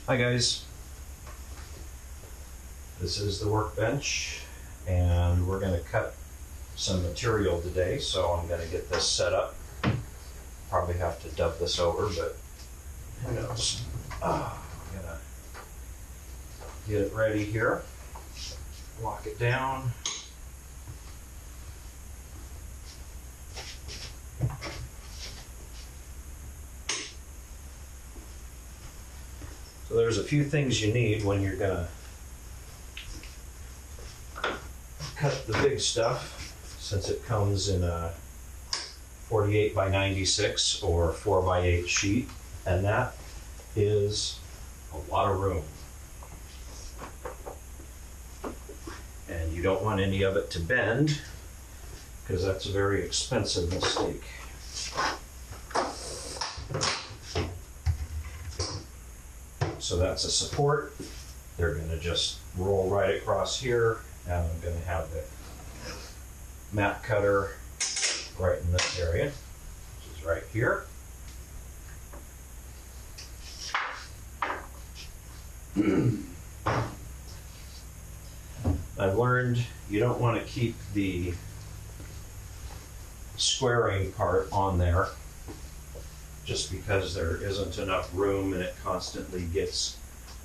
Hi guys, this is the workbench and we're going to cut some material today, so I'm going to get this set up. Probably have to dub this over, but who knows. I'm going to get it ready here, lock it down. So there's a few things you need when you're gonna cut the big stuff, since it comes in a 48 by 96 or 4 by 8 sheet, and that is a lot of room. And you don't want any of it to bend, because that's a very expensive mistake. So that's a support. They're going to just roll right across here, and I'm going to have the mat cutter right in this area, which is right here. I've learned you don't want to keep the squaring part on there, just because there isn't enough room and it constantly gets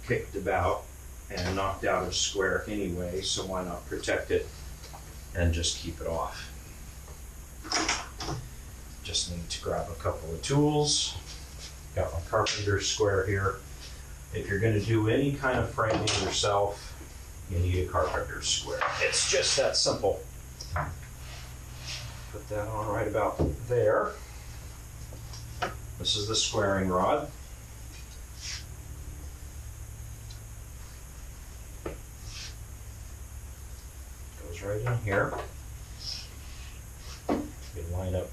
kicked about and knocked out of square anyway, so why not protect it and just keep it off. Just need to grab a couple of tools. Got my carpenter's square here. If you're going to do any kind of framing yourself, you need a carpenter's square. It's just that simple. Put that on right about there. This is the squaring rod. Goes right in here. You line up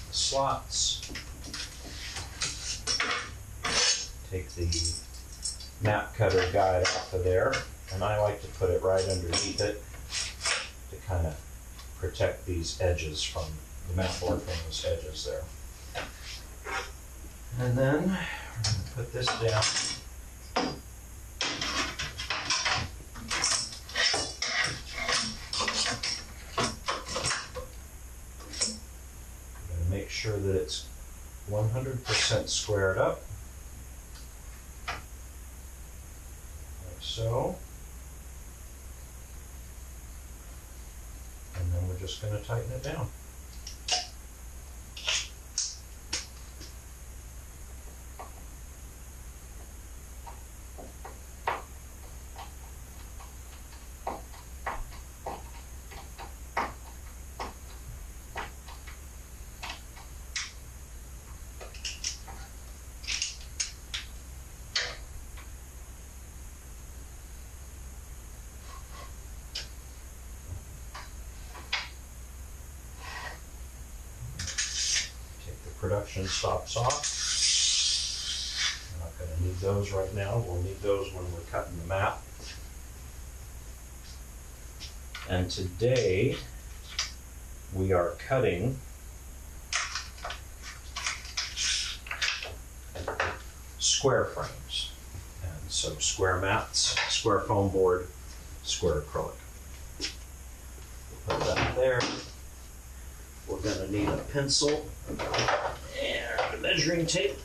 the slots. Take the mat cutter guide off of there, and I like to put it right underneath it to kind of protect these edges from the mat board from those edges there. And then we're going to put this down. I'm going to make sure that it's 100% squared up, like so. And then we're just going to tighten it down. Production stops off. We're not going to need those right now. We'll need those when we're cutting the mat. And today we are cutting square frames. And so square mats, square foam board, square acrylic. We'll put that there. We're going to need a pencil and a measuring tape.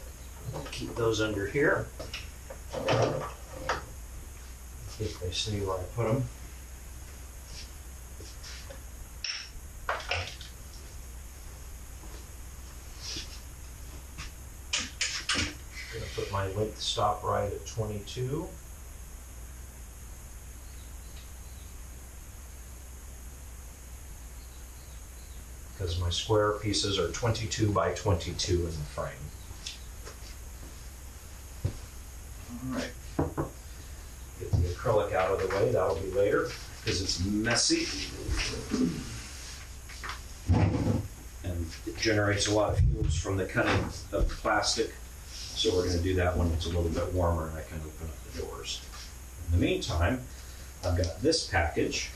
Keep those under here. If they see where I put them. I'm going to put my length stop right at 22. Because my square pieces are 22 by 22 in the frame. All right, get the acrylic out of the way, that'll be later, because it's messy. And it generates a lot of fumes from the cutting of the plastic, so we're going to do that when it's a little bit warmer and I can open up the doors. In the meantime, I've got this package,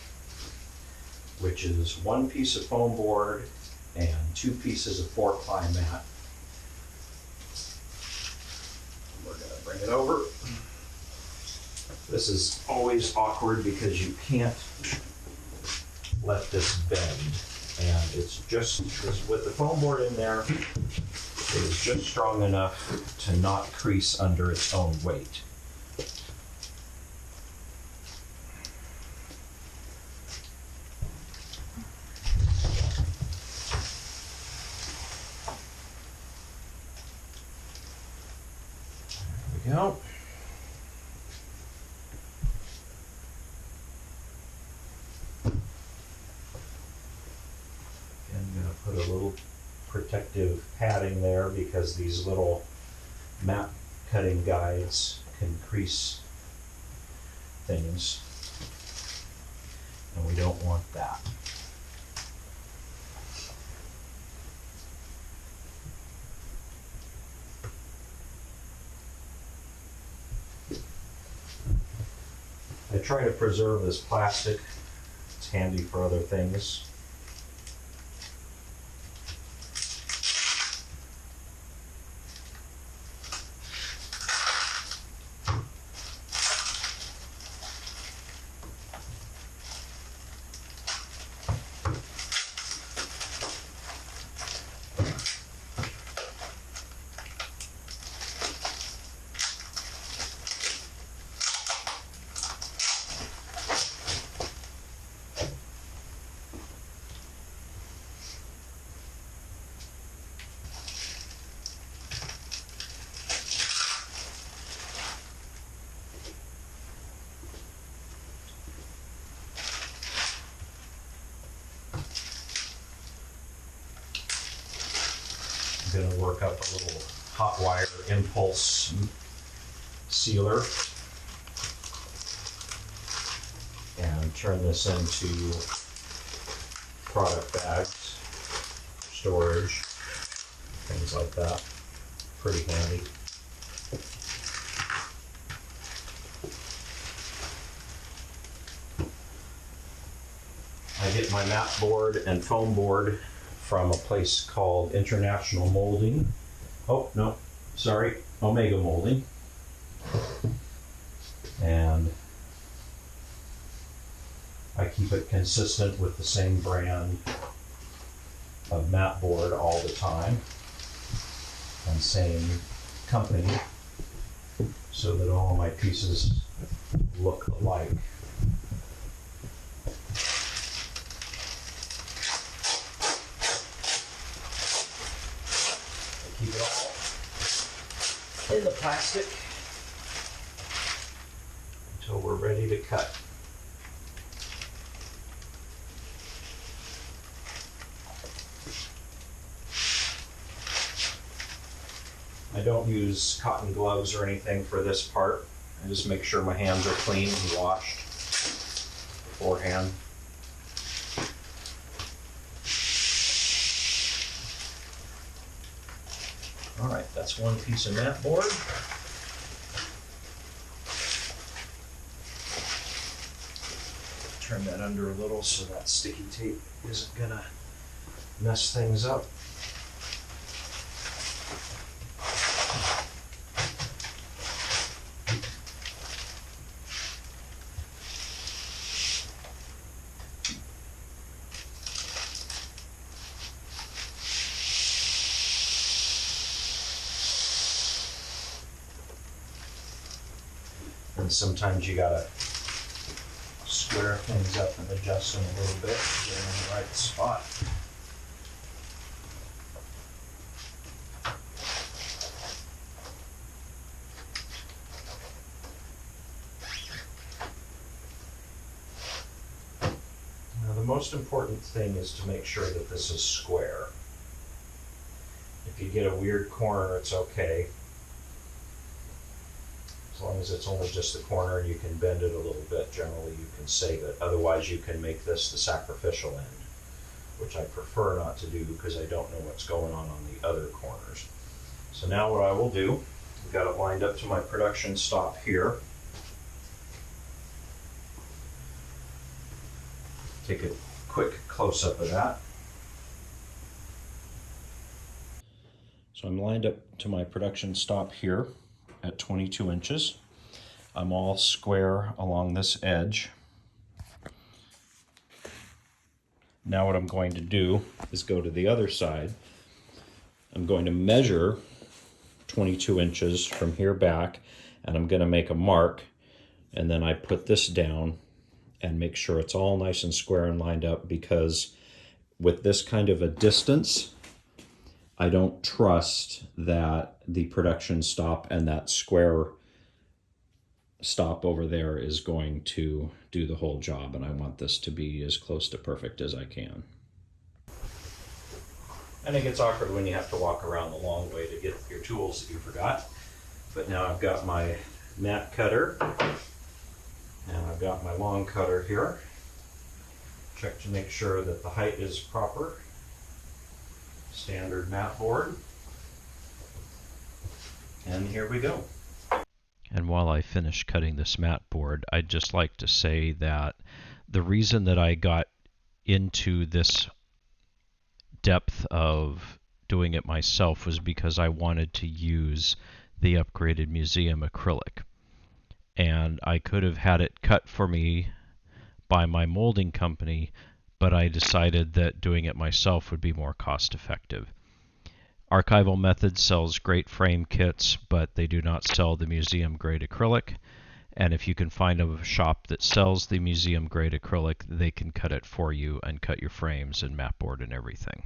which is one piece of foam board and 2 pieces of 4-ply mat. We're going Bring it over. This is always awkward because you can't let this bend. And it's just, with the foam board in there, it is just strong enough to not crease under its own weight. There we go. Put a little protective padding there because these little map cutting guides can crease things, and we don't want that. I try to preserve this plastic. It's handy for other things. Going to work up a little hot wire impulse sealer and turn this into product bags, storage, things like that. Pretty handy. I get my mat board and foam board from a place called International Molding. Oh, no, sorry, Omega Molding. And I keep it consistent with the same brand of mat board all the time and same company so that all my pieces look alike. Keep it all in the plastic until we're ready to cut. I don't use cotton gloves or anything for this part. I just make sure my hands are clean and washed beforehand. All right, that's one piece of mat board. Turn that under a little so that sticky tape isn't gonna mess things up. And sometimes you gotta square things up and adjust them a little bit to get them in the right spot. Now the most important thing is to make sure that this is square. If you get a weird corner, it's okay. As long as it's only just the corner and you can bend it a little bit, generally you can save it. Otherwise you can make this the sacrificial end, which I prefer not to do because I don't know what's going on the other corners. So now what I will do, I've got it lined up to my production stop here. Take a quick close-up of that. So I'm lined up to my production stop here. at 22 inches. I'm all square along this edge. Now what I'm going to do is go to the other side. I'm going to measure 22 inches from here back, and I'm going to make a mark, and then I put this down and make sure it's all nice and square and lined up, because with this kind of a distance, I don't trust that the production stop and that square stop over there is going to do the whole job, and I want this to be as close to perfect as I can. And it gets awkward when you have to walk around the long way to get your tools that you forgot. But now I've got my mat cutter and I've got my long cutter here. Check to make sure that the height is proper. Standard mat board. And here we go. And while I finish cutting this mat board, I'd just like to say that the reason that I got into this depth of doing it myself was because I wanted to use the upgraded museum acrylic. And I could have had it cut for me by my molding company, but I decided that doing it myself would be more cost effective. Archival Methods sells great frame kits, but they do not sell the museum grade acrylic. And if you can find a shop that sells the museum grade acrylic, they can cut it for you and cut your frames and mat board and everything.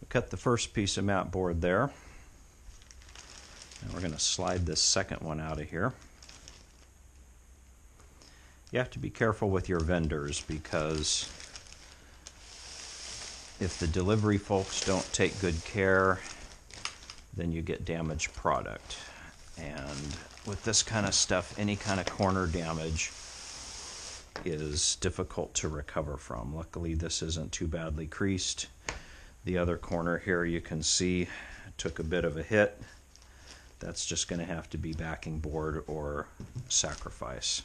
We cut the first piece of mat board there. And we're going to slide this second one out of here. You have to be careful with your vendors, because if the delivery folks don't take good care, then you get damaged product. And with this kind of stuff, any kind of corner damage is difficult to recover from. Luckily, this isn't too badly creased. The other corner here, you can see, took a bit of a hit. That's just going to have to be backing board or sacrifice.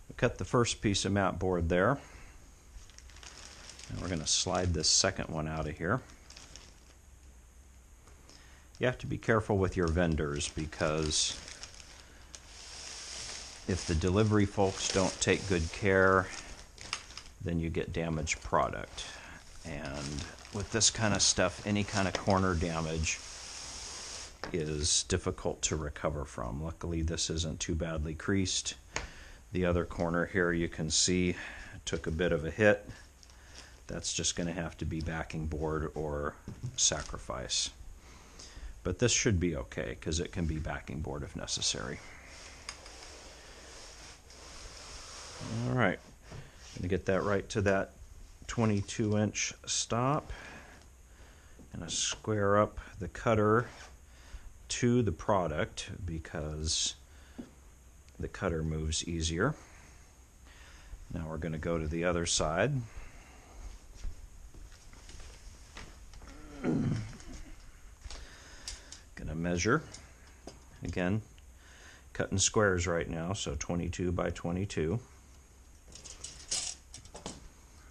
We cut the first piece of mat board there. And we're going to slide this second one out of here. You have to be careful with your vendors, because if the delivery folks don't take good care, then you get damaged product. And with this kind of stuff, any kind of corner damage is difficult to recover from. Luckily, this isn't too badly creased. The other corner here, you can see, took a bit of a hit. That's just going to have to be backing board or sacrifice. But this should be okay, because it can be backing board if necessary. All right, I'm going to get that right to that 22-inch stop. I'm going to square up the cutter to the product, because the cutter moves easier. Now we're going to go to the other side. Gonna measure. Again, cutting squares right now, so 22 by 22.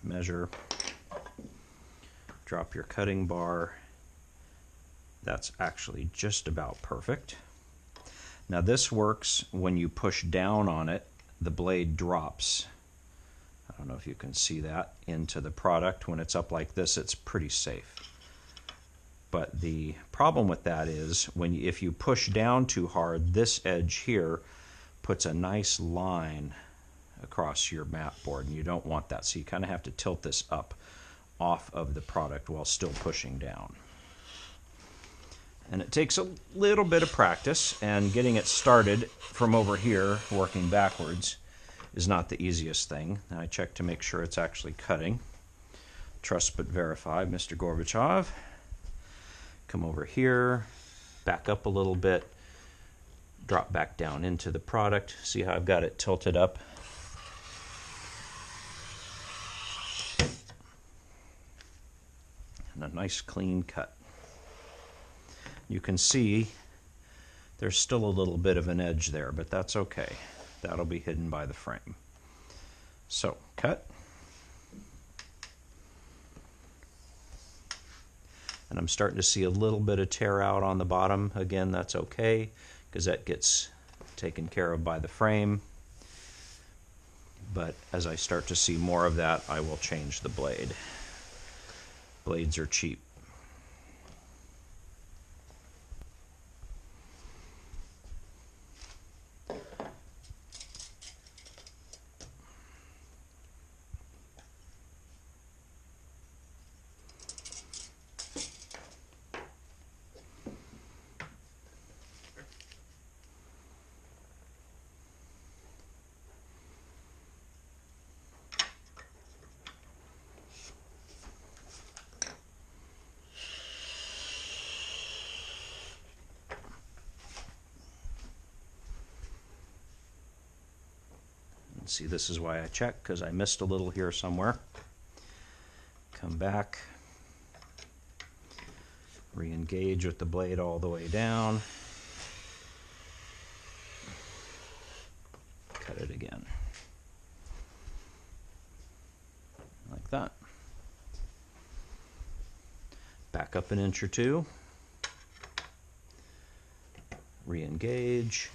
Measure. Drop your cutting bar. That's actually just about perfect. Now this works when you push down on it, the blade drops. I don't know if you can see that into the product. When it's up like this, it's pretty safe. But the problem with that is if you push down too hard, this edge here puts a nice line across your mat board, and you don't want that. So you kind of have to tilt this up off of the product while still pushing down. And it takes a little bit of practice, and getting it started from over here, working backwards, is not the easiest thing. Now I check to make sure it's actually cutting. Trust but verify, Mr. Gorbachev. Come over here, back up a little bit, drop back down into the product. See how I've got it tilted up? And a nice clean cut. You can see there's still a little bit of an edge there, but that's okay. That'll be hidden by the frame. So, cut. And I'm starting to see a little bit of tear out on the bottom. Again, that's okay, because that gets taken care of by the frame. But as I start to see more of that, I will change the blade. Blades are cheap. See, this is why I check, because I missed a little here somewhere. Come back, re-engage with the blade all the way down, cut it again, like that. Back up an inch or two, re-engage.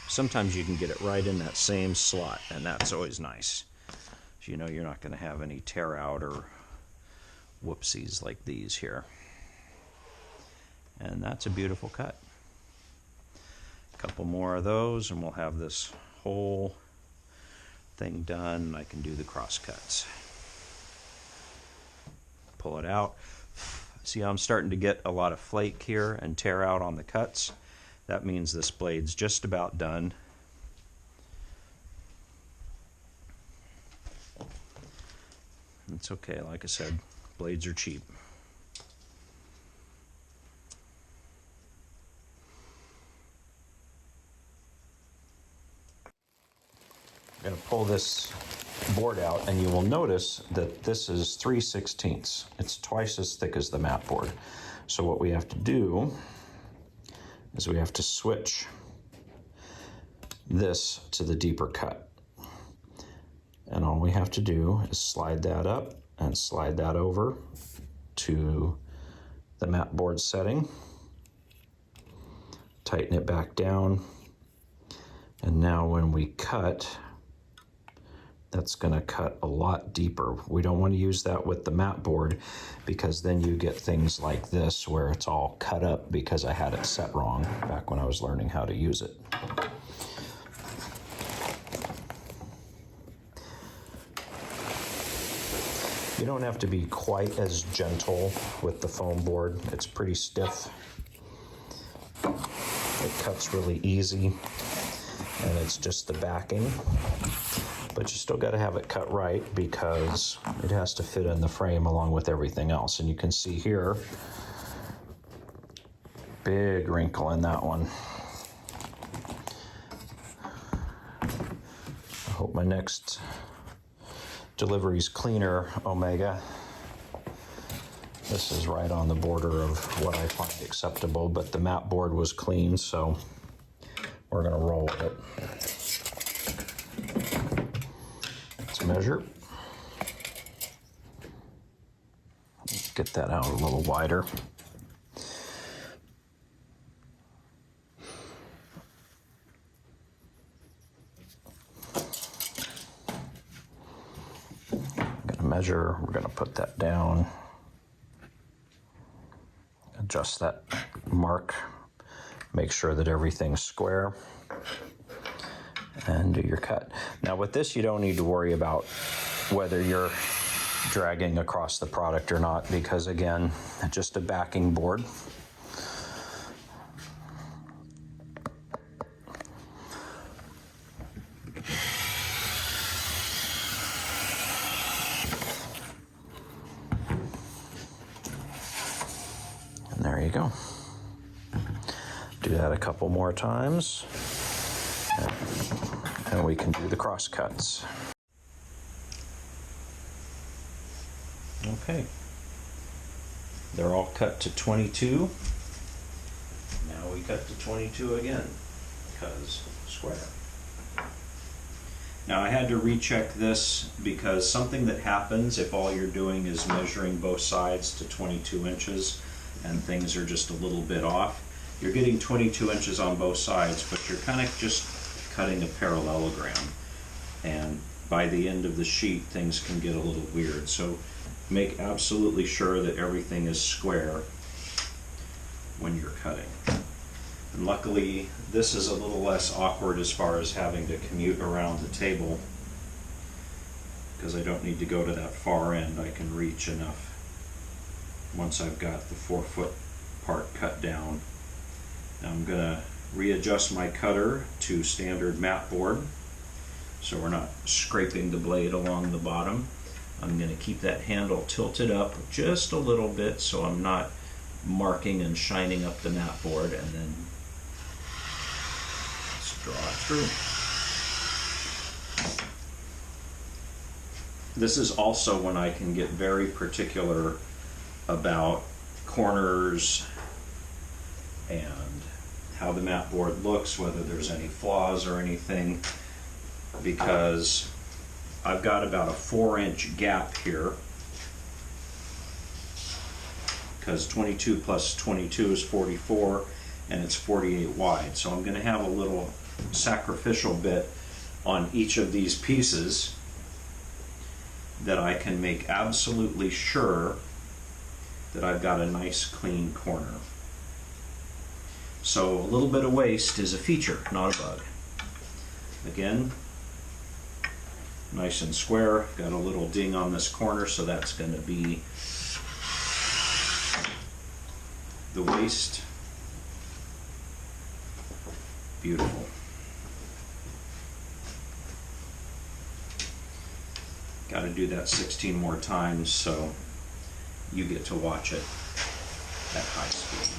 Sometimes you can get it right in that same slot, and that's always nice. So you know you're not going to have any tear out or whoopsies like these here. And that's a beautiful cut. A couple more of those and we'll have this whole thing done. I can do the cross cuts. Pull it out. See how I'm starting to get a lot of flake here and tear out on the cuts? That means this blade's just about done. It's okay, like I said, blades are cheap. I'm going to pull this board out and you will notice that this is 3/16. It's twice as thick as the mat board. So what we have to do is we have to switch this to the deeper cut. And all we have to do is slide that up and slide that over to the mat board setting. Tighten it back down. And now when we cut, that's going to cut a lot deeper. We don't want to use that with the mat board because then you get things like this where it's all cut up because I had it set wrong back when I was learning how to use it. You don't have to be quite as gentle with the foam board. It's pretty stiff. It cuts really easy and it's just the backing. But you still got to have it cut right because it has to fit in the frame along with everything else. And you can see here, big wrinkle in that one. I hope my next delivery's cleaner, Omega. This is right on the border of what I find acceptable, but the mat board was clean, so we're going to roll with it. Measure. Get that out a little wider. I'm going to measure. We're going to put that down. Adjust that mark. Make sure that everything's square. And do your cut. Now with this, you don't need to worry about whether you're dragging across the product or not, because again, just a backing board. And there you go. Do that a couple more times. And we can do the cross cuts. Okay. They're all cut to 22. Now we cut to 22 again, because square. Now I had to recheck this because something that happens if all you're doing is measuring both sides to 22 inches and things are just a little bit off. You're getting 22 inches on both sides, but you're kind of just cutting a parallelogram. And by the end of the sheet, things can get a little weird. So make absolutely sure that everything is square when you're cutting. And luckily, this is a little less awkward as far as having to commute around the table, because I don't need to go to that far end. I can reach enough once I've got the 4-foot part cut down. Now I'm going to readjust my cutter to standard mat board so we're not scraping the blade along the bottom. I'm going to keep that handle tilted up just a little bit so I'm not marking and shining up the mat board, and then let's draw it through. This is also when I can get very particular about corners and how the mat board looks, whether there's any flaws or anything, because I've got about a 4-inch gap here, because 22 plus 22 is 44 and it's 48 wide. So I'm going to have a little sacrificial bit on each of these pieces that I can make absolutely sure that I've got a nice clean corner. So a little bit of waste is a feature, not a bug. Again, nice and square. Got a little ding on this corner, so that's going to be the waste. Beautiful. Got to do that 16 more times so you get to watch it at high speed.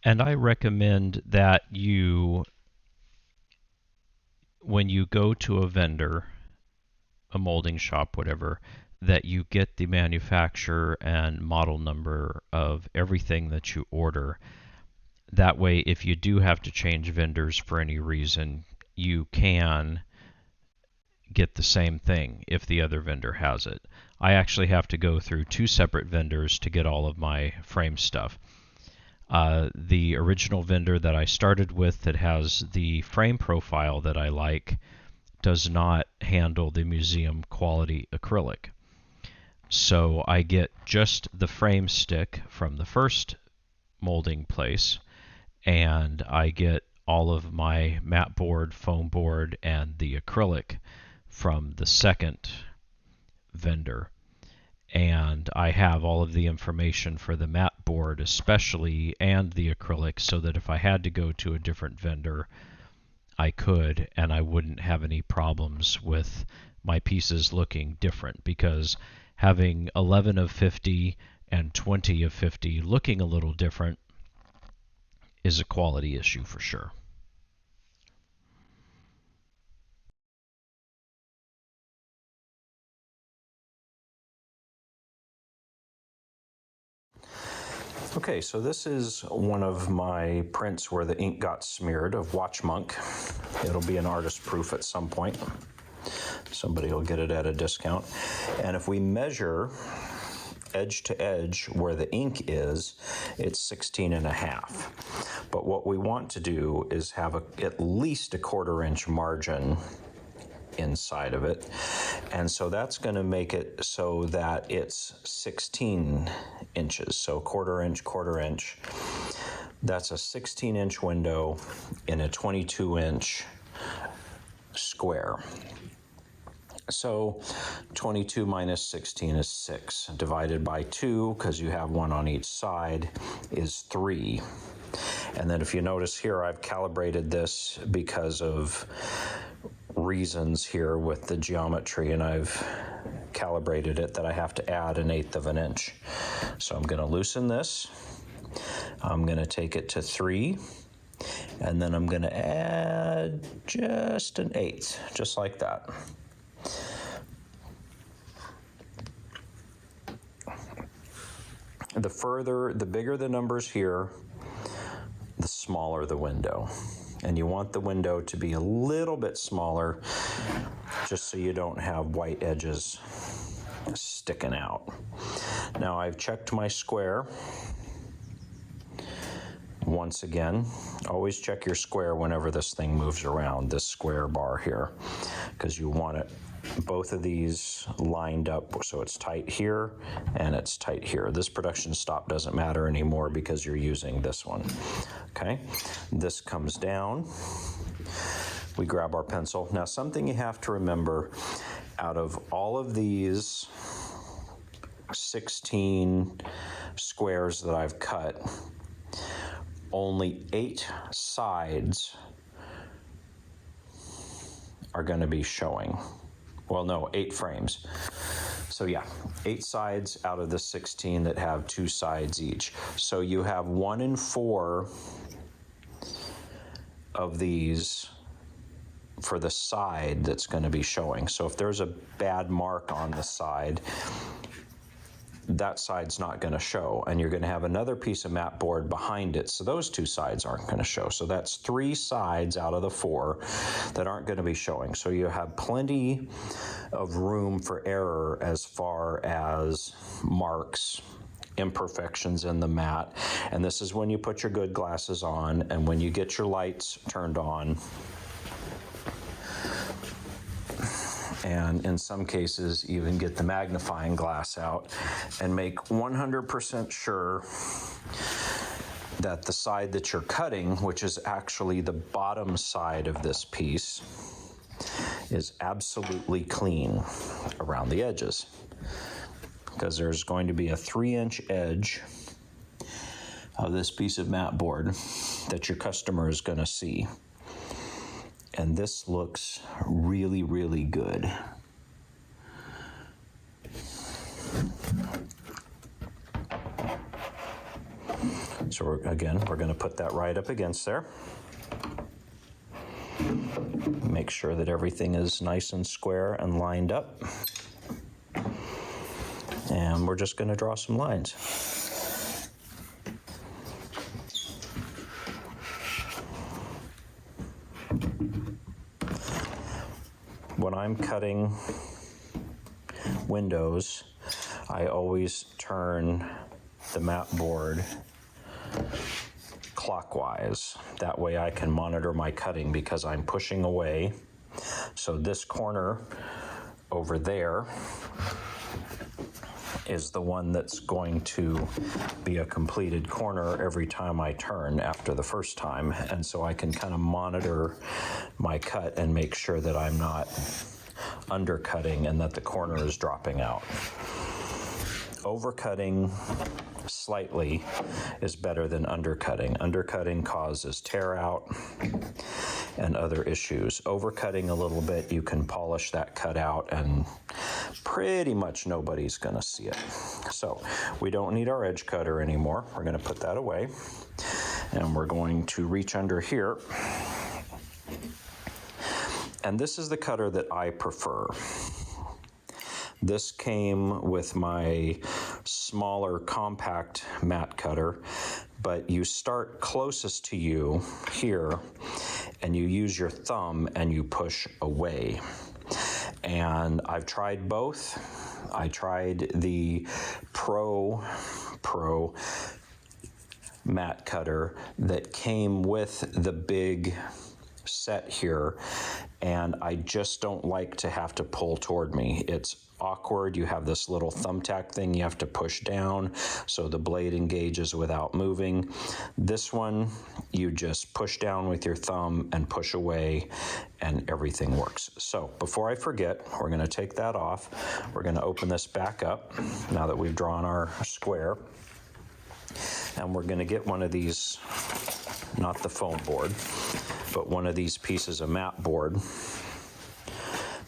And I recommend that when you go to a vendor, a molding shop, whatever, that you get the manufacturer and model number of everything that you order. That way, if you do have to change vendors for any reason, you can get the same thing if the other vendor has it. I actually have to go through 2 separate vendors to get all of my frame stuff. The original vendor that I started with that has the frame profile that I like does not handle the museum quality acrylic. So I get just the frame stick from the first molding place, and I get all of my mat board, foam board, and the acrylic from the second vendor. And I have all of the information for the mat board especially, and the acrylic, so that if I had to go to a different vendor, I could, and I wouldn't have any problems with my pieces looking different, because having 11 of 50 and 20 of 50 looking a little different is a quality issue for sure. Okay, so this is one of my prints where the ink got smeared of Watch Monk. It'll be an artist proof at some point. Somebody will get it at a discount. And if we measure edge to edge where the ink is, it's 16.5. But what we want to do is have at least a 1/4 inch margin inside of it, and so that's going to make it so that it's 16 inches, so 1/4 inch, 1/4 inch. That's a 16-inch window in a 22-inch square. So 22 minus 16 is 6, divided by 2, because you have one on each side, is 3. And then if you notice here, I've calibrated this because of reasons here with the geometry, and I've calibrated it that I have to add 1/8 of an inch. So I'm going to loosen this. I'm going to take it to 3, and then I'm going to add just 1/8, just like that. The bigger the numbers here, the smaller the window. And you want the window to be a little bit smaller just so you don't have white edges sticking out. Now I've checked my square. Once again, always check your square whenever this thing moves around, this square bar here, because you want it, both of these lined up so it's tight here and it's tight here. This production stop doesn't matter anymore because you're using this one. Okay, this comes down. We grab our pencil. Now something you have to remember, out of all of these 16 squares that I've cut, only 8 sides are going to be showing. Well, no, 8 frames. So yeah, 8 sides out of the 16 that have 2 sides each. So you have 1 in 4 of these for the side that's going to be showing. So if there's a bad mark on the side, that side's not going to show, and you're going to have another piece of mat board behind it, so those 2 sides aren't going to show. So that's 3 sides out of the 4 that aren't going to be showing. So you have plenty of room for error as far as marks, imperfections in the mat. And this is when you put your good glasses on and when you get your lights turned on. And in some cases, even get the magnifying glass out and make 100% sure that the side that you're cutting, which is actually the bottom side of this piece, is absolutely clean around the edges. Because there's going to be a 3-inch edge of this piece of mat board that your customer is going to see. And this looks really, really good. So we're going to put that right up against there. Make sure that everything is nice and square and lined up. And we're just going to draw some lines. When I'm cutting windows, I always turn the mat board clockwise. That way I can monitor my cutting because I'm pushing away. So this corner over there is the one that's going to be a completed corner every time I turn after the first time. And so I can kind of monitor my cut and make sure that I'm not undercutting and that the corner is dropping out. Overcutting slightly is better than undercutting. Undercutting causes tear out and other issues. Overcutting a little bit, you can polish that cut out and pretty much nobody's gonna see it. So we don't need our edge cutter anymore. We're gonna put that away and we're going to reach under here. And this is the cutter that I prefer. This came with my smaller compact mat cutter, but you start closest to you here and you use your thumb and you push away. And I've tried both. I tried the Pro mat cutter that came with the big set here, and I just don't like to have to pull toward me. It's awkward. You have this little thumbtack thing you have to push down so the blade engages without moving. This one, you just push down with your thumb and push away and everything works. So before I forget, we're going to take that off. We're going to open this back up now that we've drawn our square. And we're going to get one of these, not the foam board, but one of these pieces of mat board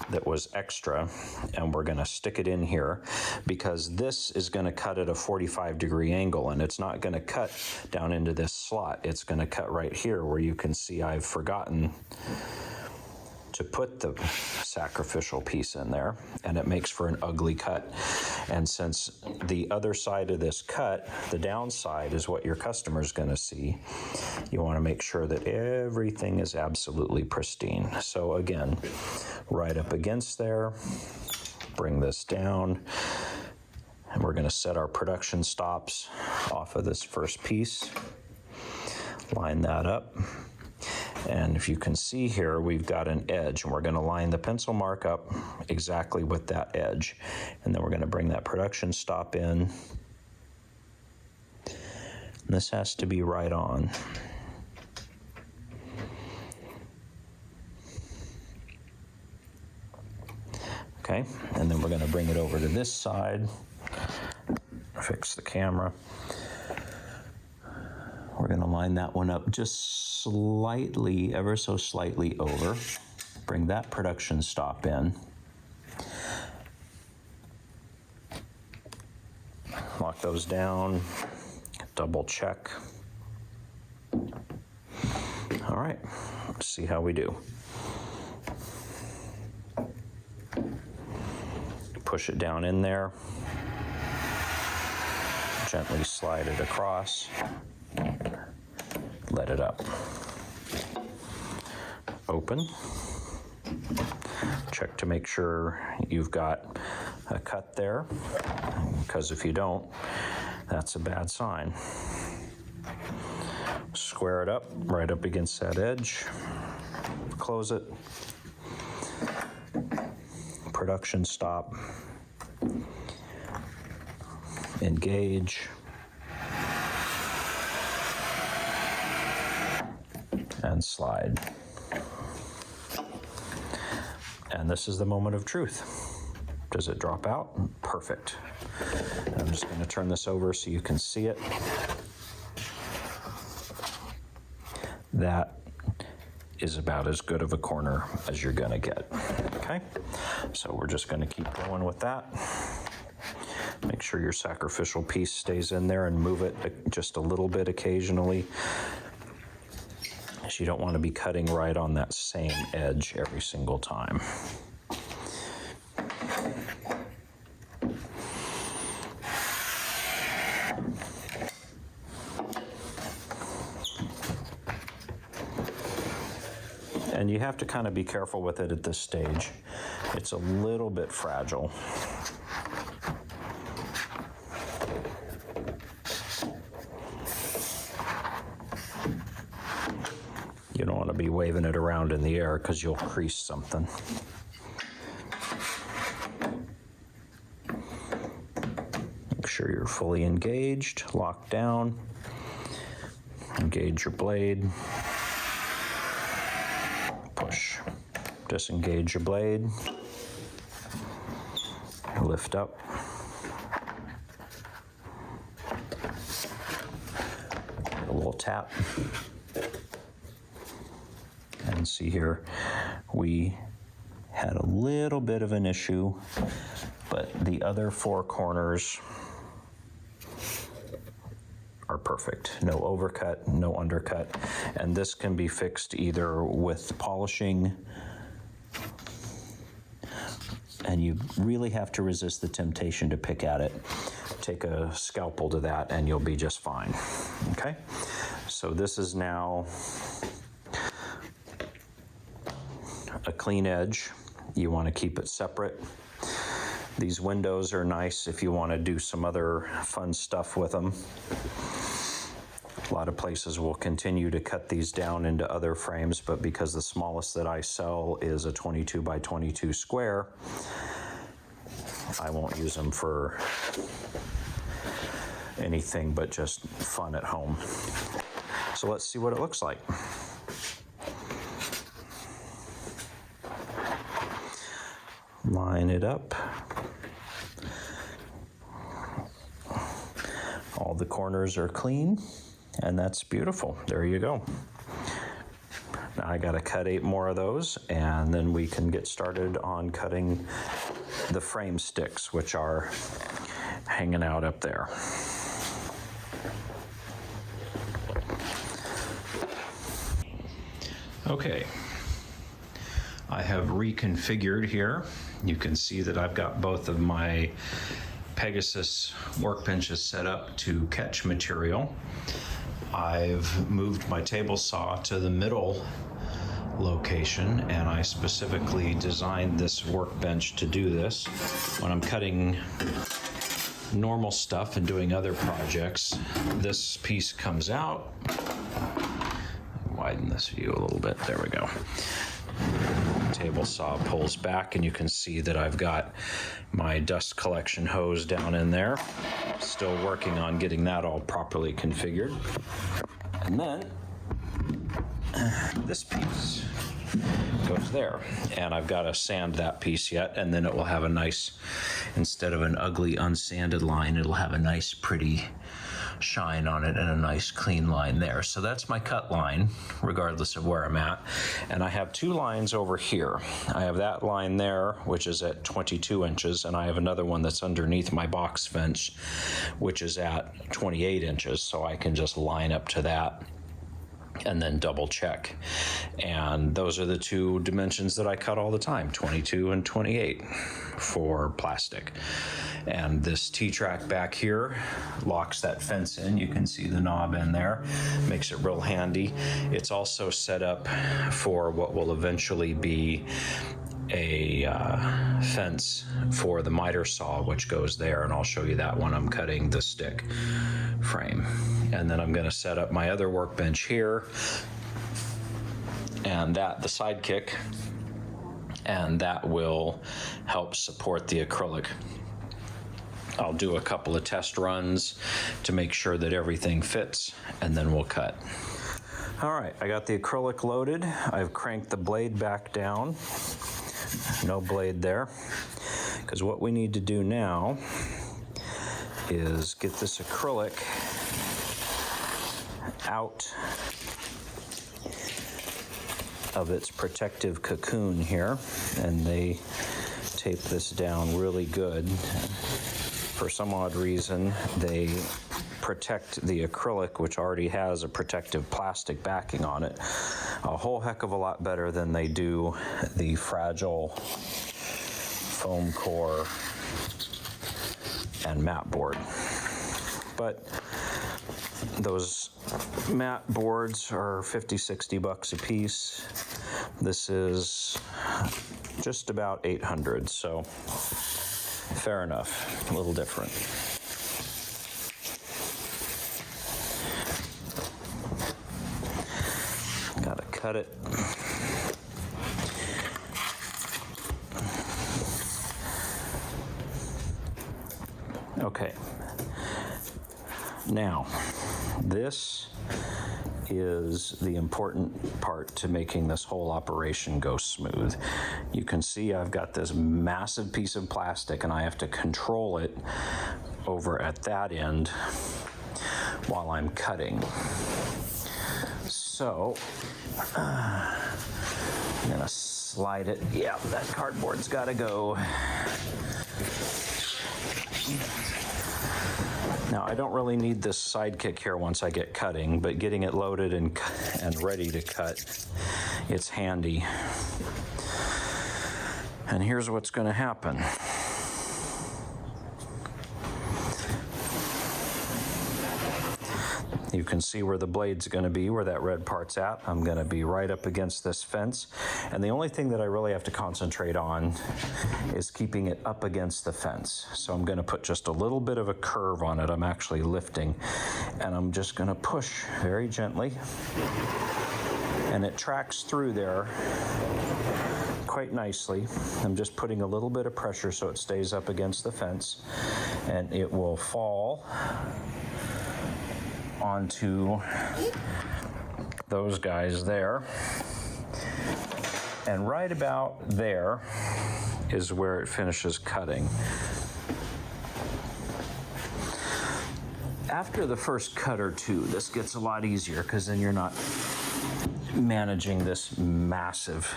that was extra, and we're going to stick it in here because this is going to cut at a 45-degree angle, and it's not going to cut down into this slot. It's going to cut right here where you can see I've forgotten to put the sacrificial piece in there, and it makes for an ugly cut. And since the other side of this cut, the downside is what your customer's going to see, you want to make sure that everything is absolutely pristine. So again, right up against there, bring this down, and we're going to set our production stops off of this first piece. Line that up. And if you can see here, we've got an edge, and we're going to line the pencil mark up exactly with that edge. And then we're going to bring that production stop in. And this has to be right on. Okay, and then we're going to bring it over to this side, fix the camera. We're going to line that one up just slightly, ever so slightly over. Bring that production stop in. Lock those down, double check. All right, let's see how we do. Push it down in there. Gently slide it across. Let it up. Open. Check to make sure you've got a cut there, because if you don't, that's a bad sign. Square it up right up against that edge. Close it. Production stop. Engage. And slide. And this is the moment of truth. Does it drop out? Perfect. I'm just going to turn this over so you can see it. That is about as good of a corner as you're going to get. Okay? So we're just going to keep going with that. Make sure your sacrificial piece stays in there and move it just a little bit occasionally. You don't want to be cutting right on that same edge every single time. And you have to kind of be careful with it at this stage. It's a little bit fragile. You don't want to be waving it around in the air because you'll crease something. Make sure you're fully engaged, locked down. Engage your blade. Push. Disengage your blade. Lift up. A little tap. And see here, we had a little bit of an issue, but the other four corners are perfect. No overcut, no undercut. And this can be fixed either with polishing, and you really have to resist the temptation to pick at it. Take a scalpel to that and you'll be just fine. Okay, so this is now a clean edge. You want to keep it separate. These windows are nice if you want to do some other fun stuff with them. A lot of places will continue to cut these down into other frames, but because the smallest that I sell is a 22 by 22 square, I won't use them for anything but just fun at home. So let's see what it looks like. Line it up. All the corners are clean, and that's beautiful. There you go. Now I gotta cut 8 more of those, and then we can get started on cutting the frame sticks, which are hanging out up there. Okay. I have reconfigured here. You can see that I've got both of my Pegasus workbenches set up to catch material. I've moved my table saw to the middle location, and I specifically designed this workbench to do this. When I'm cutting normal stuff and doing other projects, this piece comes out. Widen this view a little bit. There we go. Table saw pulls back, and you can see that I've got my dust collection hose down in there. Still working on getting that all properly configured. And then this piece goes there, and I've got to sand that piece yet, and then it will have a nice, instead of an ugly unsanded line, it'll have a nice pretty shine on it and a nice clean line there. So that's my cut line, regardless of where I'm at. And I have two lines over here. I have that line there, which is at 22 inches, and I have another one that's underneath my box fence, which is at 28 inches. So I can just line up to that and then double check. And those are the two dimensions that I cut all the time, 22 and 28 for plastic. And this T-track back here locks that fence in. You can see the knob in there, makes it real handy. It's also set up for what will eventually be a fence for the miter saw, which goes there, and I'll show you that when I'm cutting the stick frame. And then I'm going to set up my other workbench here, and that the sidekick, and that will help support the acrylic. I'll do a couple of test runs to make sure that everything fits, and then we'll cut. All right, I got the acrylic loaded. I've cranked the blade back down. No blade there, because what we need to do now is get this acrylic out of its protective cocoon here, and they tape this down really good. For some odd reason, they protect the acrylic, which already has a protective plastic backing on it, a whole heck of a lot better than they do the fragile foam core and mat board. But those mat boards are 50, 60 bucks a piece. This is just about 800, so fair enough, a little different. Gotta cut it. Okay. Now, this is the important part to making this whole operation go smooth. You can see I've got this massive piece of plastic, and I have to control it over at that end while I'm cutting. So I'm gonna slide it. Yeah, that cardboard's gotta go. Now, I don't really need this sidekick here once I get cutting, but getting it loaded and ready to cut, it's handy. And here's what's going to happen. You can see where the blade's going to be, where that red part's at. I'm going to be right up against this fence. And the only thing that I really have to concentrate on is keeping it up against the fence. So I'm going to put just a little bit of a curve on it. I'm actually lifting. And I'm just going to push very gently. And it tracks through there quite nicely. I'm just putting a little bit of pressure so it stays up against the fence. And it will fall onto those guys there, and right about there is where it finishes cutting. After the first cut or two, this gets a lot easier, because then you're not managing this massive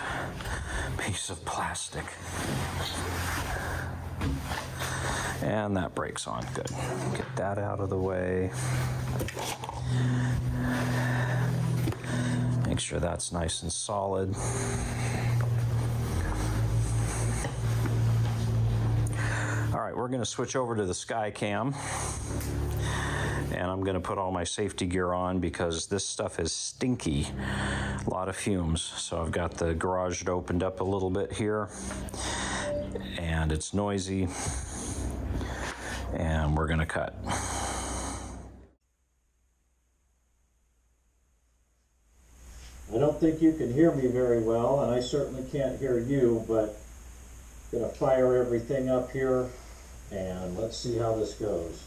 piece of plastic. And that breaks on. Good. Get that out of the way. Make sure that's nice and solid. we're going to switch over to the Sky Cam. And I'm going to put all my safety gear on because this stuff is stinky. A lot of fumes. So I've got the garage opened up a little bit here. And it's noisy. And we're going to cut. I don't think you can hear me very well, and I certainly can't hear you, but I'm going to fire everything up here, and let's see how this goes.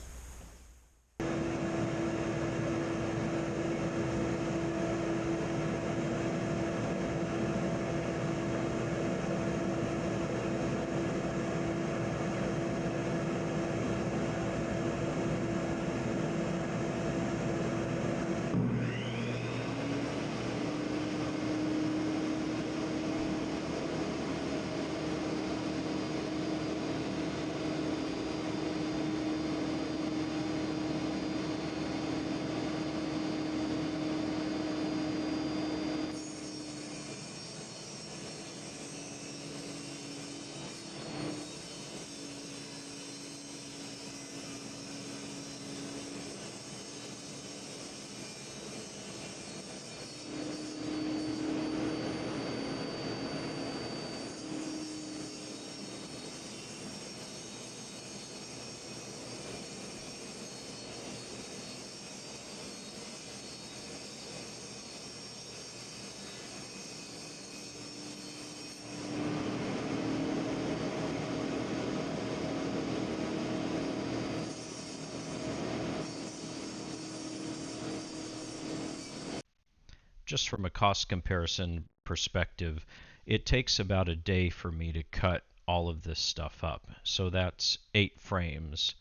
Just from a cost comparison perspective, it takes about a day for me to cut all of this stuff up. So that's 8 frames,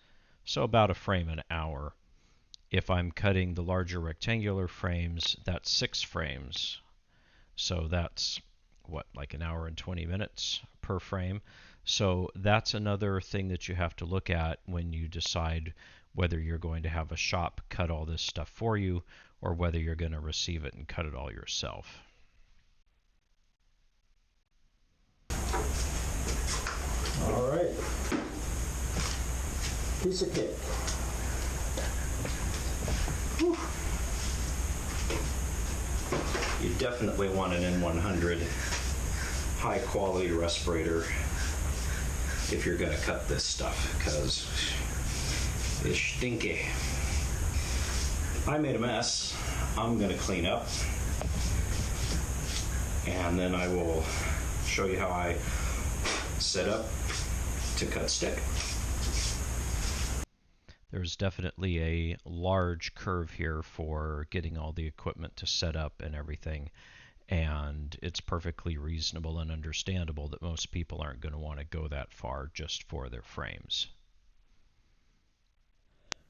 so about a frame an hour. If I'm cutting the larger rectangular frames, that's 6 frames. So that's what, like an hour and 20 minutes per frame. So that's another thing that you have to look at when you decide whether you're going to have a shop cut all this stuff for you or whether you're going to receive it and cut it all yourself. All right. Piece of cake. Whew. You definitely want an N100 high quality respirator if you're going to cut this stuff, because it's stinky. I made a mess. I'm going to clean up, and then I will show you how I set up to cut stick. There's definitely a large curve here for getting all the equipment to set up and everything, and it's perfectly reasonable and understandable that most people aren't going to want to go that far just for their frames.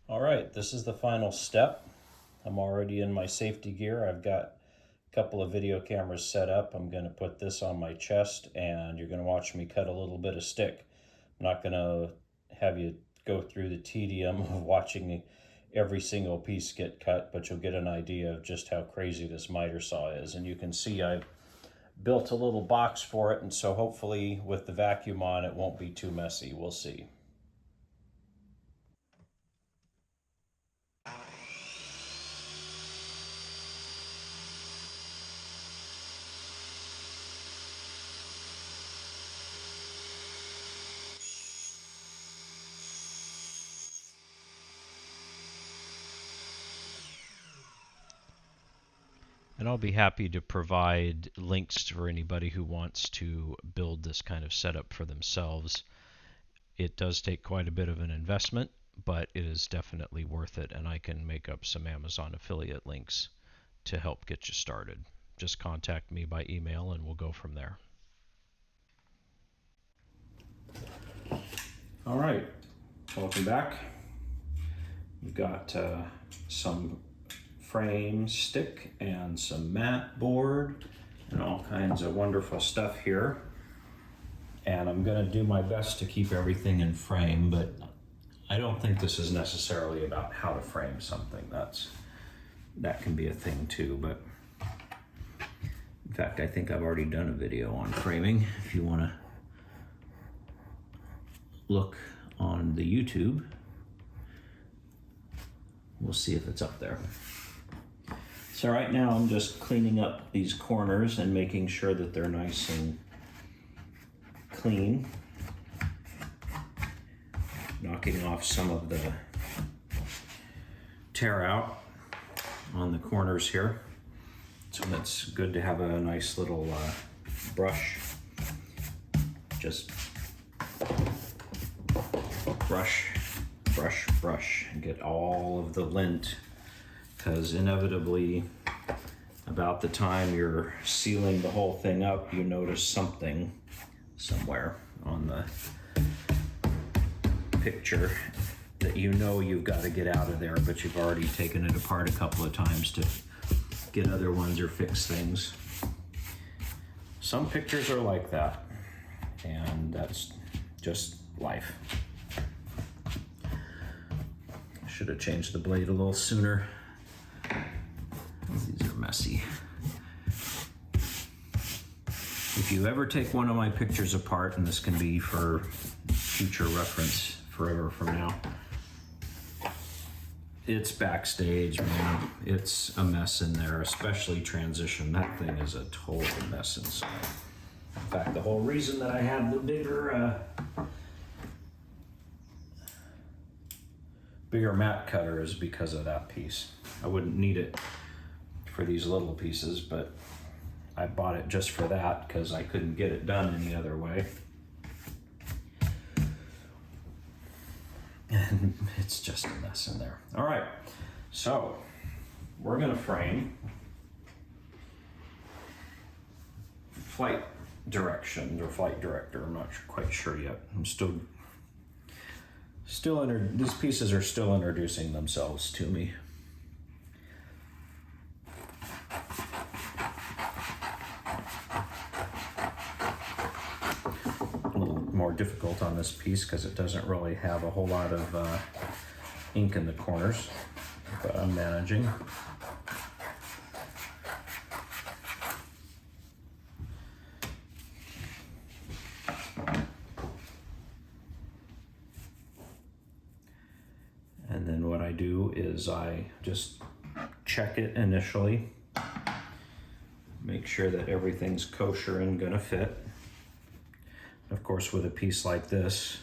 All right, this is the final step. I'm already in my safety gear. I've got a couple of video cameras set up. I'm going to put this on my chest, and you're going to watch me cut a little bit of stick. I'm not going to have you go through the tedium of watching every single piece get cut, but you'll get an idea of just how crazy this miter saw is. And you can see I've built a little box for it, and so hopefully with the vacuum on it won't be too messy. We'll see. And I'll be happy to provide links for anybody who wants to build this kind of setup for themselves. It does take quite a bit of an investment, but it is definitely worth it, and I can make up some Amazon affiliate links to help get you started. Just contact me by email and we'll go from there. All right, welcome back. We've got some frame stick and some mat board and all kinds of wonderful stuff here. And I'm going to do my best to keep everything in frame, but I don't think this is necessarily about how to frame something. That can be a thing too, but in fact, I think I've already done a video on framing. If you want to look on the YouTube. We'll see if it's up there. So right now I'm just cleaning up these corners and making sure that they're nice and clean. Knocking off some of the tear out on the corners here. So it's good to have a nice little brush. Just brush, brush, brush, and get all of the lint, because inevitably about the time you're sealing the whole thing up, you notice something somewhere on the picture that you know you've got to get out of there, but you've already taken it apart a couple of times to get other ones or fix things. Some pictures are like that, and that's just life. Should have changed the blade a little sooner. These are messy. If you ever take one of my pictures apart, and this can be for future reference forever from now, it's backstage, man. It's a mess in there, especially transition. That thing is a total mess inside. In fact, the whole reason that I had the bigger mat cutter is because of that piece. I wouldn't need it for these little pieces, but I bought it just for that because I couldn't get it done any other way. And it's just a mess in there. All right, so we're gonna frame flight direction or flight director. I'm not quite sure yet. I'm still these pieces are still introducing themselves to me. A little more difficult on this piece because it doesn't really have a whole lot of ink in the corners, but I'm managing. And then what I do is I just check it initially, make sure that everything's kosher and gonna fit. Of course, with a piece like this,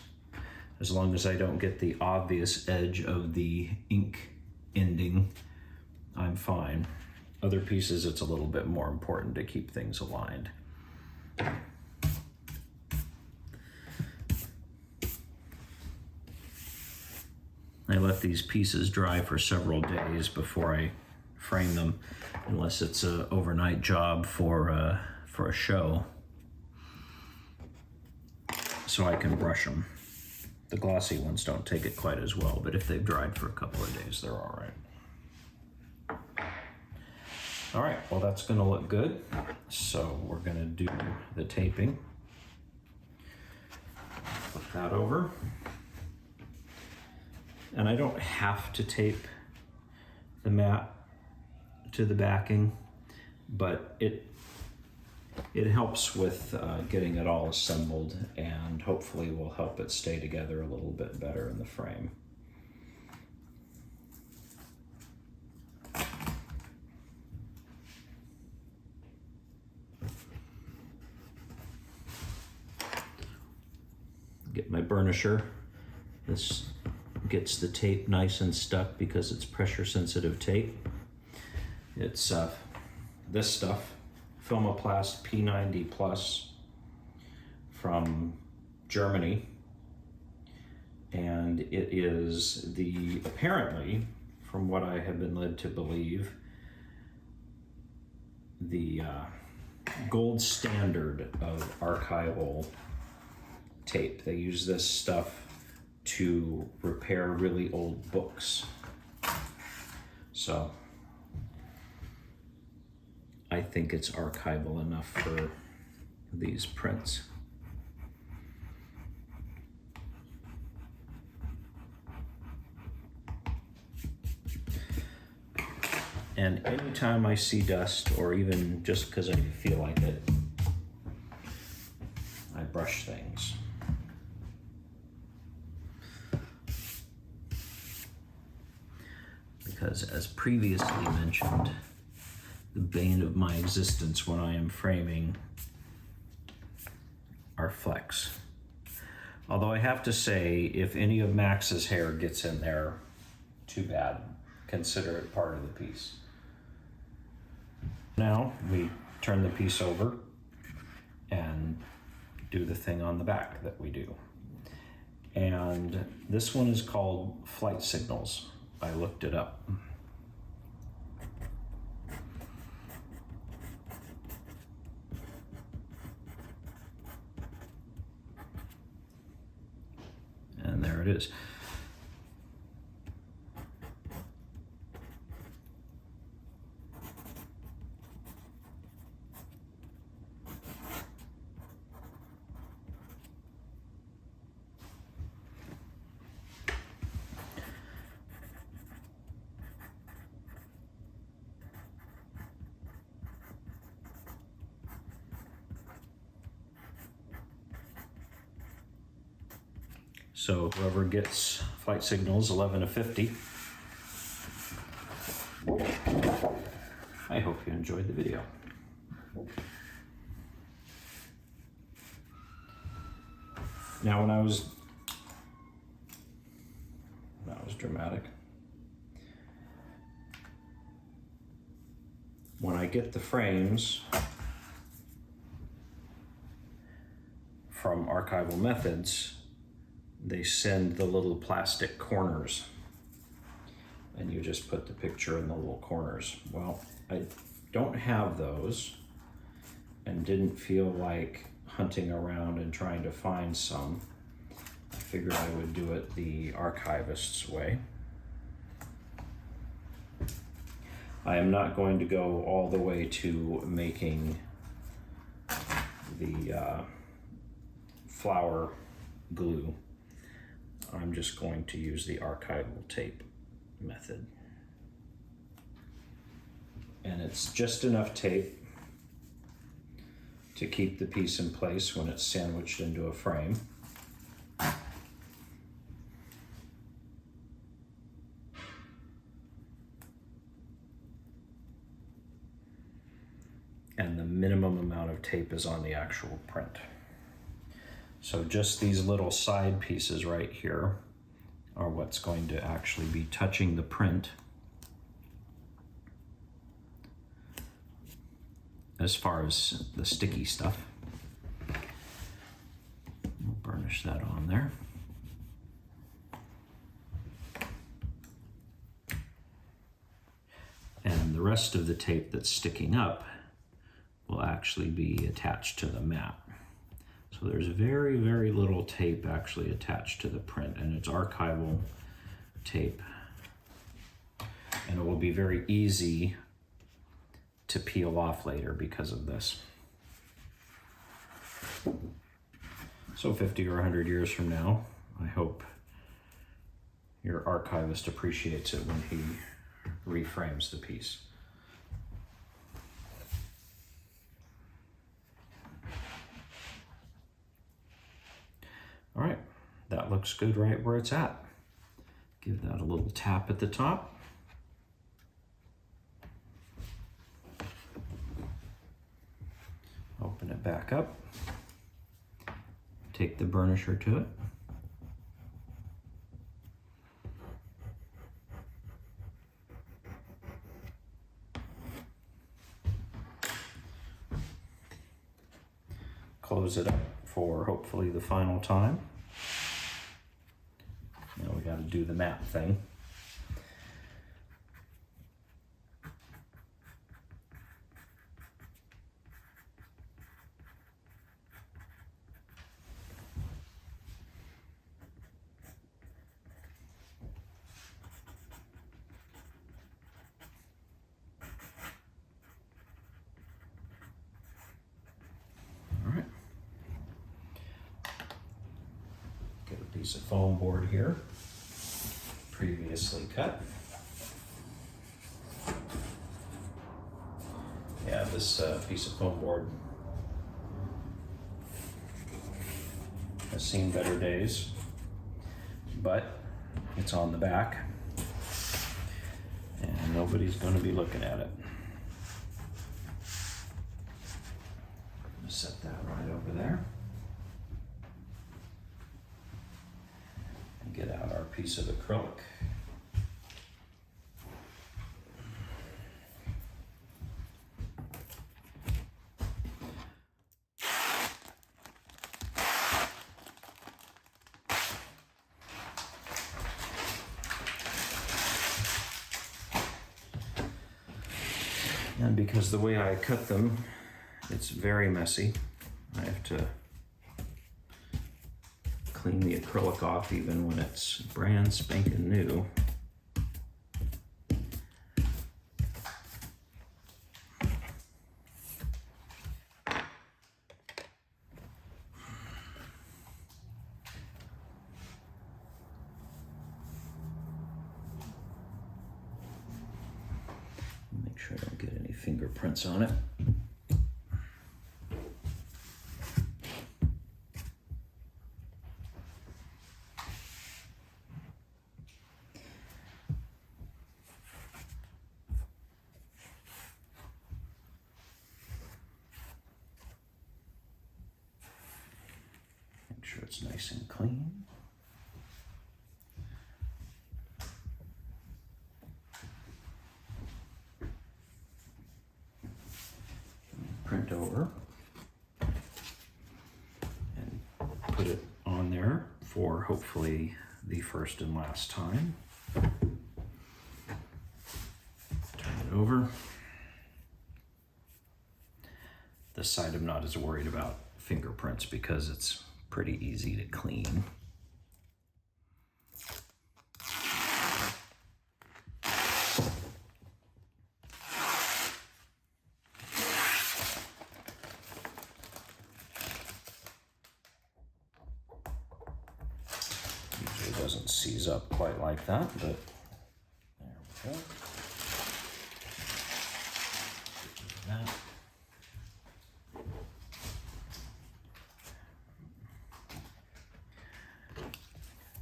as long as I don't get the obvious edge of the ink ending, I'm fine. Other pieces, it's a little bit more important to keep things aligned. I let these pieces dry for several days before I frame them, unless it's an overnight job for a show, so I can brush them. The glossy ones don't take it quite as well, but if they've dried for a couple of days, they're all right. All right, well, that's gonna look good. So we're gonna do the taping. Flip that over. And I don't have to tape the mat to the backing, but it helps with getting it all assembled, and hopefully will help it stay together a little bit better in the frame. Get my burnisher. This gets the tape nice and stuck because it's pressure sensitive tape. It's this stuff, Filmoplast P90 Plus from Germany, and it is apparently, from what I have been led to believe, the gold standard of archival tape. They use this stuff to repair really old books. So I think it's archival enough for these prints. And anytime I see dust, or even just because I feel like it, I brush things. because, as previously mentioned, the bane of my existence when I am framing are flecks. Although I have to say, if any of Max's hair gets in there, too bad. Consider it part of the piece. Now we turn the piece over and do the thing on the back that we do. And this one is called flight signals. I looked it up. And there it is. So whoever gets flight signals 11 to 50, I hope you enjoyed the video. Now that was dramatic. When I get the frames from Archival Methods, they send the little plastic corners and you just put the picture in the little corners. Well, I don't have those and didn't feel like hunting around and trying to find some. I figured I would do it the archivist's way. I am not going to go all the way to making the flower glue. I'm just going to use the archival tape method. And it's just enough tape to keep the piece in place when it's sandwiched into a frame. And the minimum amount of tape is on the actual print. So just these little side pieces right here are what's going to actually be touching the print. As far as the sticky stuff, we'll burnish that on there. And the rest of the tape that's sticking up will actually be attached to the mat. So there's very, very little tape actually attached to the print, and it's archival tape. And it will be very easy to peel off later because of this. So 50 or 100 years from now, I hope your archivist appreciates it when he reframes the piece. All right, that looks good right where it's at. Give that a little tap at the top. Open it back up. Take the burnisher to it. Close it up for hopefully the final time. Now we got to do the mat thing. Piece of foam board here, previously cut. Yeah, this piece of foam board has seen better days, but it's on the back. nobody's going to be looking at it. Set that right over there. And get out our piece of acrylic. And because the way I cut them, it's very messy. I have to clean the acrylic off even when it's brand spanking new. Make sure I don't get any fingerprints on it. Make sure it's nice and clean. Print over and put it on there for hopefully the first and last time. Turn it over. This side I'm not as worried about fingerprints because it's pretty easy to clean. Usually doesn't seize up quite like that, but there we go. That.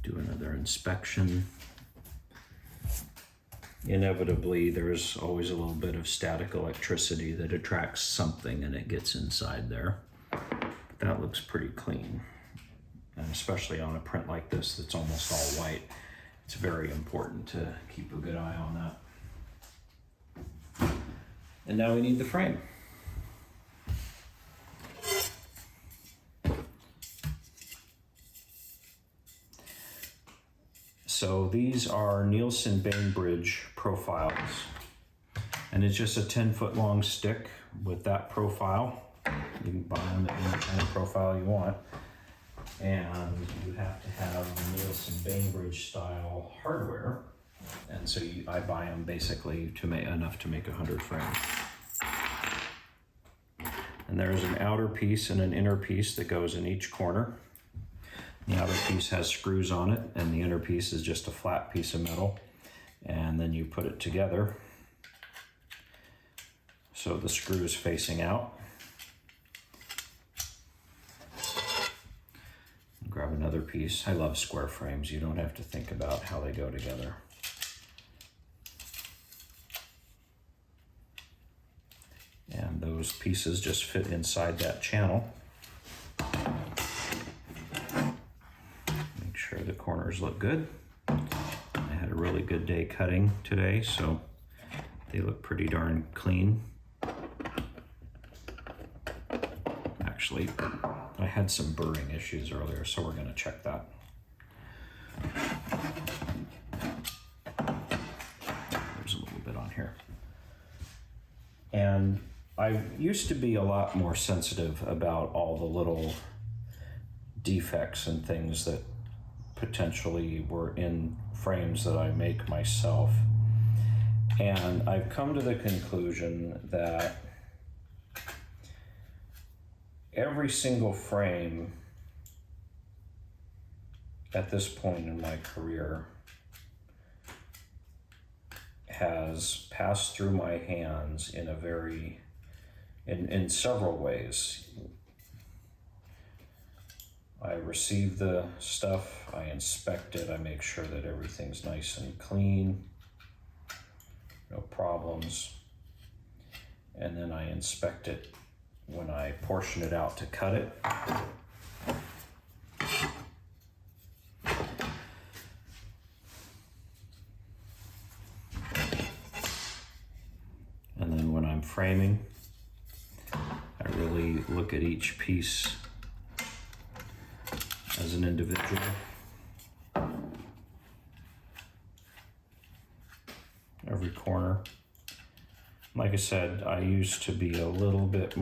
Do another inspection. Inevitably, there's always a little bit of static electricity that attracts something and it gets inside there. But that looks pretty clean. And especially on a print like this that's almost all white, it's very important to keep a good eye on that. And now we need the frame. So these are Nielsen Bainbridge profiles, and it's just a 10-foot long stick with that profile. You can buy them at any kind of profile you want, and you have to have Nielsen Bainbridge style hardware, and so I buy them basically to make enough to make 100 frames. And there's an outer piece and an inner piece that goes in each corner. The outer piece has screws on it, and the inner piece is just a flat piece of metal. And then you put it together. So the screw is facing out. Grab another piece. I love square frames. You don't have to think about how they go together. And those pieces just fit inside that channel. The corners look good. I had a really good day cutting today, so they look pretty darn clean. Actually, I had some burring issues earlier, so we're going to check that. There's a little bit on here. And I used to be a lot more sensitive about all the little defects and things that potentially were in frames that I make myself. And I've come to the conclusion that every single frame at this point in my career has passed through my hands in several ways. I receive the stuff, I inspect it, I make sure that everything's nice and clean. no problems. And then I inspect it when I portion it out to cut it. And then when I'm framing, I really look at each piece as an individual. Every corner. Like I said, I used to be a little bit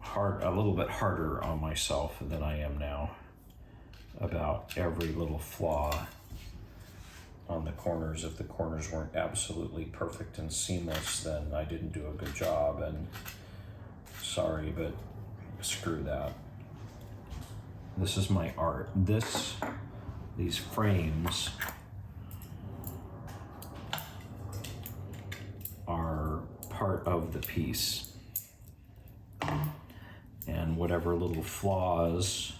harder on myself than I am now about every little flaw on the corners. If the corners weren't absolutely perfect and seamless, then I didn't do a good job, and sorry, but screw that. This is my art. These frames are part of the piece, and whatever little flaws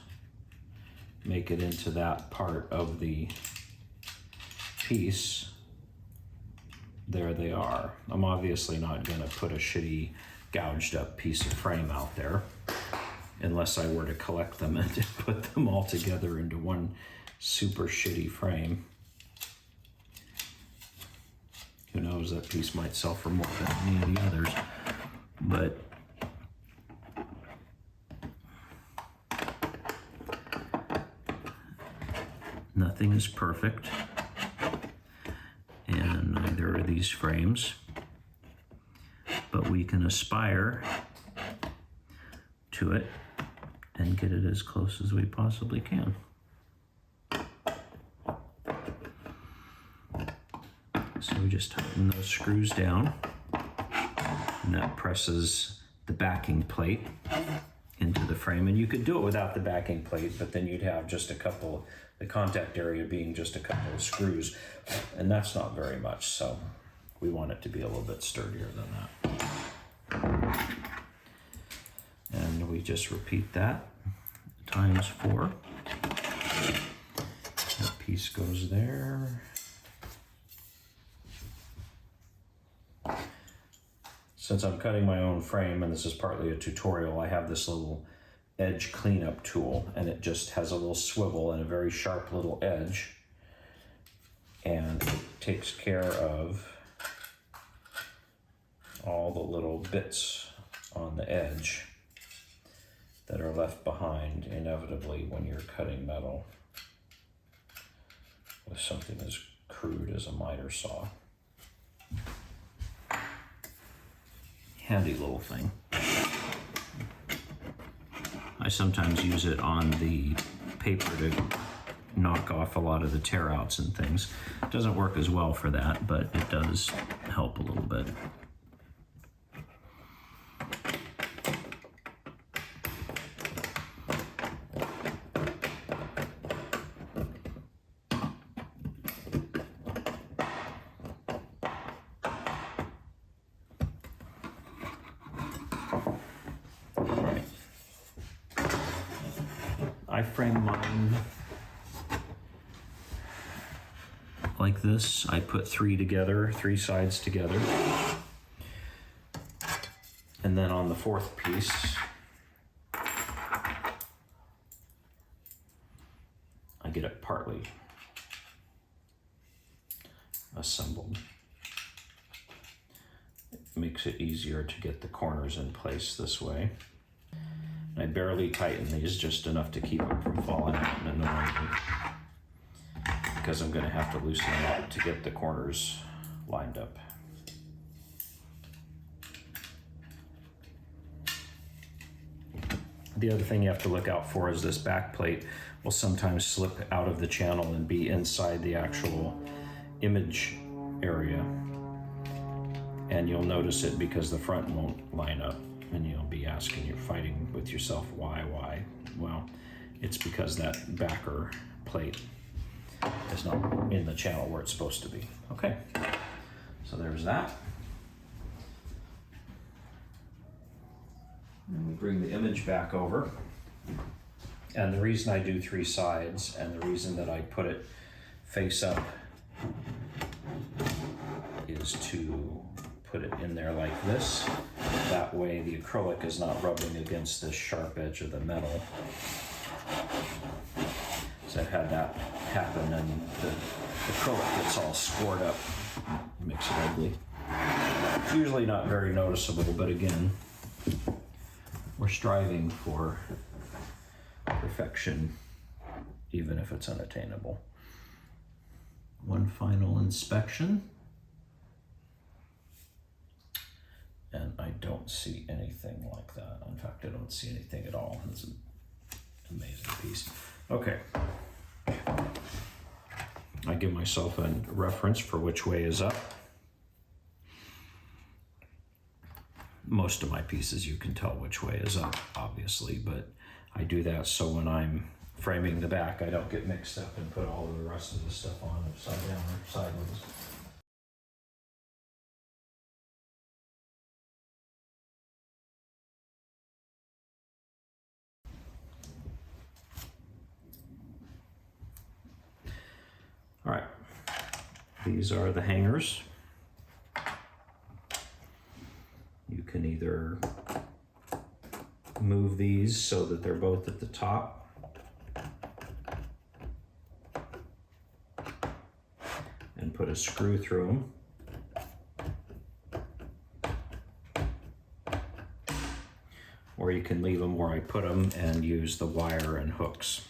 make it into that part of the piece, there they are. I'm obviously not going to put a shitty gouged up piece of frame out there unless I were to collect them and to put them all together into one super shitty frame. Who knows, that piece might sell for more than any of the others. But nothing is perfect, and neither are these frames. But we can aspire to it and get it as close as we possibly can. So we just tighten those screws down, and that presses the backing plate into the frame. And you could do it without the backing plate, but then you'd have just a couple, the contact area being just a couple of screws, and that's not very much. So we want it to be a little bit sturdier than that. And we just repeat that times 4. That piece goes there. Since I'm cutting my own frame, and this is partly a tutorial, I have this little edge cleanup tool, and it just has a little swivel and a very sharp little edge, and it takes care of all the little bits on the edge that are left behind inevitably when you're cutting metal with something as crude as a miter saw. Handy little thing. I sometimes use it on the paper to knock off a lot of the tear outs and things. It doesn't work as well for that, but it does help a little bit. I frame mine like this. I put 3 together, 3 sides together. And then on the 4th piece, I get it partly assembled. It makes it easier to get the corners in place this way. I barely tighten these, just enough to keep them from falling out and annoying me, because I'm going to have to loosen them up to get the corners lined up. The other thing you have to look out for is this back plate will sometimes slip out of the channel and be inside the actual image area. And you'll notice it because the front won't line up. And you'll be asking, you're fighting with yourself, why? Well, it's because that backer plate is not in the channel where it's supposed to be. Okay, so there's that. And we bring the image back over. And the reason I do 3 sides, and the reason that I put it face up is to put it in there like this. That way the acrylic is not rubbing against the sharp edge of the metal. So I've had that happen and the acrylic gets all scored up. Makes it ugly. It's usually not very noticeable, but again, we're striving for perfection, even if it's unattainable. One final inspection. And I don't see anything like that. In fact, I don't see anything at all. It's an amazing piece. Okay. I give myself a reference for which way is up. Most of my pieces you can tell which way is up, obviously, but I do that so when I'm framing the back, I don't get mixed up and put all of the rest of the stuff on upside down or sideways. All right, these are the hangers. You can either move these so that they're both at the top, and put a screw through them, or you can leave them where I put them and use the wire and hooks.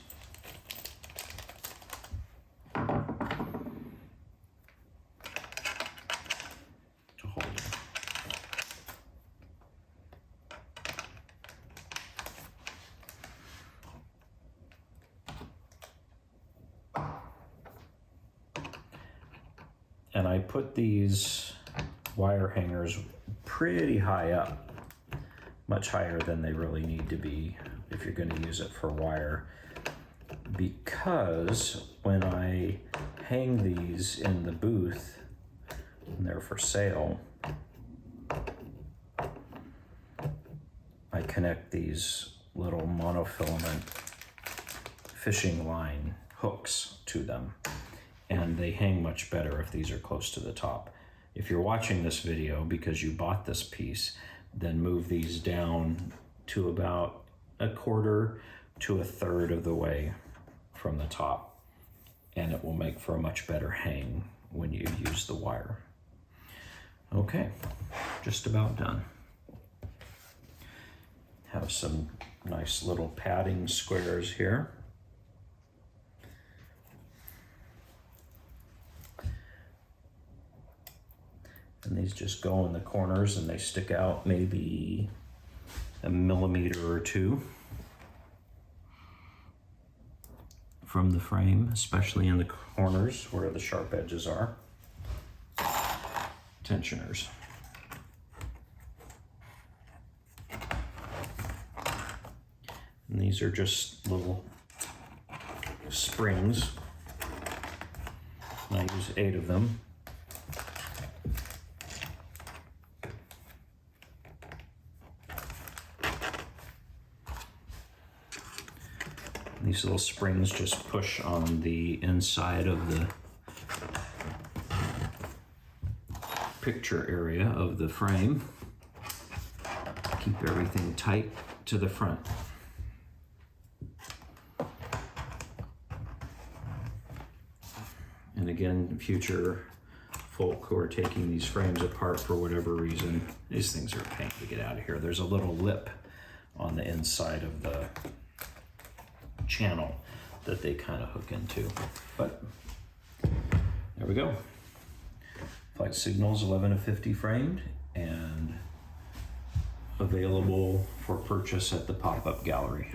And I put these wire hangers pretty high up, much higher than they really need to be if you're going to use it for wire, because when I hang these in the booth and they're for sale, I connect these little monofilament fishing line hooks to them, and they hang much better if these are close to the top. If you're watching this video because you bought this piece, then move these down to about 1/4 to 1/3 of the way from the top, and it will make for a much better hang when you use the wire. Okay, just about done. Have some nice little padding squares here. And these just go in the corners and they stick out maybe 1 millimeter or 2 from the frame, especially in the corners where the sharp edges are. Tensioners. And these are just little springs. And I use 8 of them. These little springs just push on the inside of the picture area of the frame. Keep everything tight to the front. And again, future folk who are taking these frames apart for whatever reason, these things are a pain to get out of here. There's a little lip on the inside of the channel that they kind of hook into, but there we go. Flight Signals 11 of 50 framed and available for purchase at the pop-up gallery.